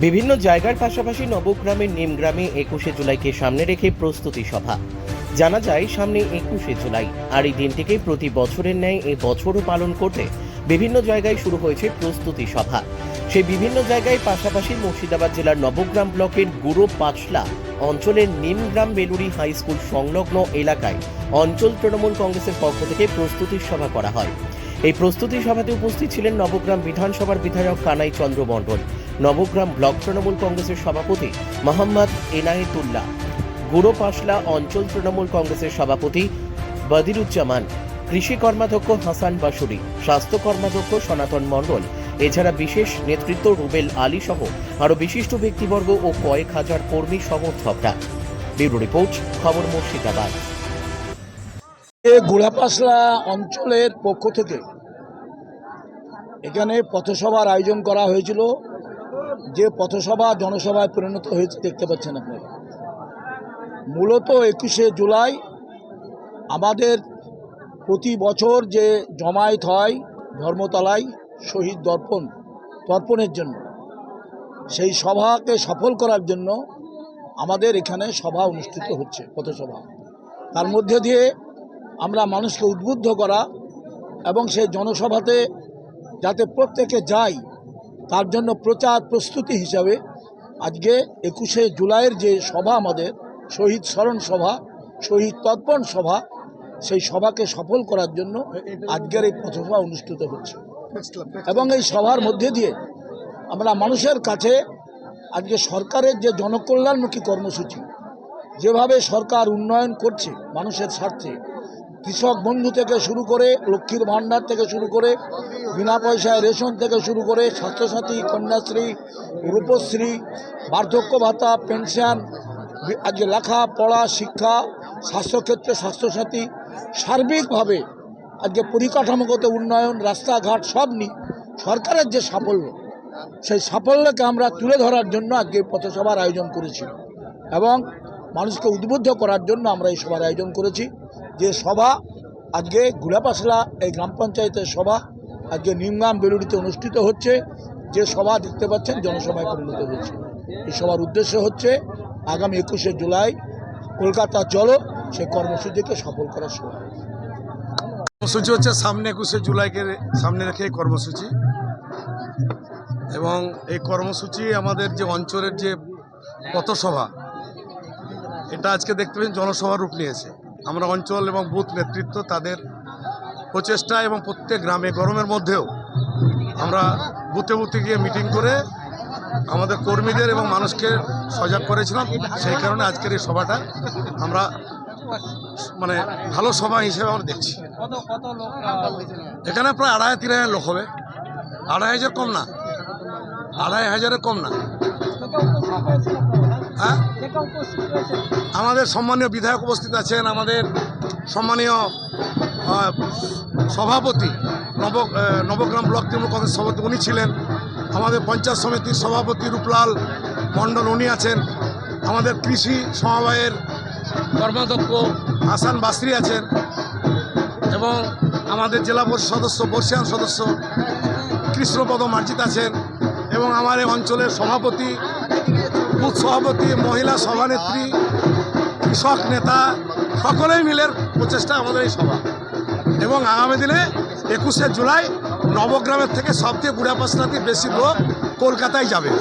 বিভিন্ন জায়গার পাশাপাশি নবগ্রামের নিমগ্রামে 21শে জুলাইকে সামনে রেখে প্রস্তুতি সভা। জানা যায় সামনে 21শে জুলাই, আর এই দিনটিকে প্রতি বছরের ন্যায় এ বছরও পালন করতে বিভিন্ন জায়গায় শুরু হয়েছে প্রস্তুতি সভা। সেই বিভিন্ন জায়গায় পাশাপাশি মুর্শিদাবাদ জেলার নবগ্রাম ব্লকের গুরো পাঁচলা অঞ্চলের নিমগ্রাম বেলুড়ি হাই স্কুল সংলগ্ন এলাকায় অঞ্চল তৃণমূল কংগ্রেসের পক্ষ থেকে প্রস্তুতি সভা করা হয়। এই প্রস্তুতি সভাতে উপস্থিত ছিলেন নবগ্রাম বিধানসভার বিধায়ক কানাই চন্দ্র মণ্ডল, নবগ্রাম ব্লক তৃণমূল কংগ্রেসের সভাপতি মোহাম্মদ এনায়েতুল্লাহ, গুরো পাঁচলা অঞ্চল তৃণমূল কংগ্রেসের সভাপতি বদিরুজ্জামান, কৃষি কর্মাধ্যক্ষ হাসান বাসুরি, স্বাস্থ্য কর্মাধ্যক্ষ সনাতন মণ্ডল, এছাড়া বিশেষ নেতৃত্ব রুবেল আলী সহ আরও বিশিষ্ট ব্যক্তিবর্গ ও কয়েক হাজার কর্মী সমর্থকরা। ব্যুরো রিপোর্ট, খবর মুর্শিদাবাদ। গোড়াপাশলা অঞ্চলের পক্ষ থেকে এখানে পথসভার আয়োজন করা হয়েছিল, যে পথসভা জনসভায় পরিণত হয়েছে দেখতে পাচ্ছেন আপনারা। মূলত 21শে জুলাই আমাদের প্রতি বছর যে জমায়েত হয় ধর্মতলায় শহীদ তর্পণের জন্য, সেই সভাকে সফল করার জন্য আমাদের এখানে সভা অনুষ্ঠিত হচ্ছে, পথসভা। তার মধ্যে দিয়ে আমরা মানুষকে উদ্বুদ্ধ করা এবং সেই জনসভাতে যাতে প্রত্যেকে যায় তার জন্য প্রচার প্রস্তুতি হিসাবে আজকে 21শে জুলাইয়ের যে সভা, আমাদের শহীদ স্মরণ সভা, শহীদ তর্পণ সভা, সেই সভাকে সফল করার জন্য আজকের এই পথসভা অনুষ্ঠিত হচ্ছে। এবং এই সভার মধ্যে দিয়ে আমরা মানুষের কাছে আজকে সরকারের যে জনকল্যাণমুখী কর্মসূচি, যেভাবে সরকার উন্নয়ন করছে মানুষের স্বার্থে, কৃষক বন্ধু থেকে শুরু করে লক্ষ্মীর ভাণ্ডার থেকে শুরু করে বিনা পয়সায় রেশন থেকে শুরু করে স্বাস্থ্যসাথী, কন্যাশ্রী, রূপশ্রী, বার্ধক্য ভাতা, পেনশন, আজকে লেখাপড়া, শিক্ষা, স্বাস্থ্যক্ষেত্রে স্বাস্থ্যসাথী, সার্বিকভাবে আজকে পরিকাঠামোগত উন্নয়ন, রাস্তাঘাট সব নিয়ে সরকারের যে সাফল্য, সেই সাফল্যকে আমরা তুলে ধরার জন্য আজকে পথসভার আয়োজন করেছি এবং মানুষকে উদ্বুদ্ধ করার জন্য আমরা এই সভার আয়োজন করেছি। যে সভা আজকে গোড়াপাশলা এই গ্রাম পঞ্চায়েতের সভা আজকে নিমগ্রাম বেলুড়িতে অনুষ্ঠিত হচ্ছে, যে সভা দেখতে পাচ্ছেন জনসভায় পরিণত হয়েছে। এই সভার উদ্দেশ্য হচ্ছে আগামী 21শে জুলাই কলকাতা চলো, সেই কর্মসূচিকে সফল করার সভা। কর্মসূচি হচ্ছে সামনে 21শে জুলাইকে সামনে রেখে এই কর্মসূচি, এবং এই কর্মসূচি আমাদের যে অঞ্চলের যে পথসভা, এটা আজকে দেখতে পাচ্ছেন জনসভার রূপ নিয়েছে। আমরা অঞ্চল এবং বুথ নেতৃত্ব তাদের প্রচেষ্টা এবং প্রত্যেক গ্রামে গরমের মধ্যেও আমরা বুথে বুথে গিয়ে মিটিং করে আমাদের কর্মীদের এবং মানুষকে সজাগ করেছিলাম। সেই কারণে আজকের এই সভাটা আমরা ভালো সভা হিসেবে আমরা দেখছি। এখানে প্রায় 2500-3000 লোক হবে, 2500 কম না, 2500-এর কম না। হ্যাঁ, আমাদের সম্মানীয় বিধায়ক উপস্থিত আছেন, আমাদের সম্মানীয় সভাপতি নবগ্রাম ব্লক তৃণমূল কংগ্রেস সভাপতি উনি ছিলেন, আমাদের পঞ্চায়েত সমিতির সভাপতি রূপলাল মণ্ডল উনি আছেন, আমাদের কৃষি সমবায়ের কর্মাধ্যক্ষ হাসান বাসরি আছেন, এবং আমাদের জেলা পরিষদ সদস্য, বর্ষিয়ান সদস্য কৃষ্ণপদ মার্জিত আছেন, এবং আমার এই অঞ্চলের সভাপতি, বুথ সভাপতি, মহিলা সভানেত্রী, কৃষক নেতা সকলেই মিলে প্রচেষ্টা আমাদের এই সভা। এবং আগামী দিনে 21শে জুলাই নবগ্রামের থেকে সবচেয়ে গোড়াপাশলাতে বেশি লোক কলকাতায় যাবে।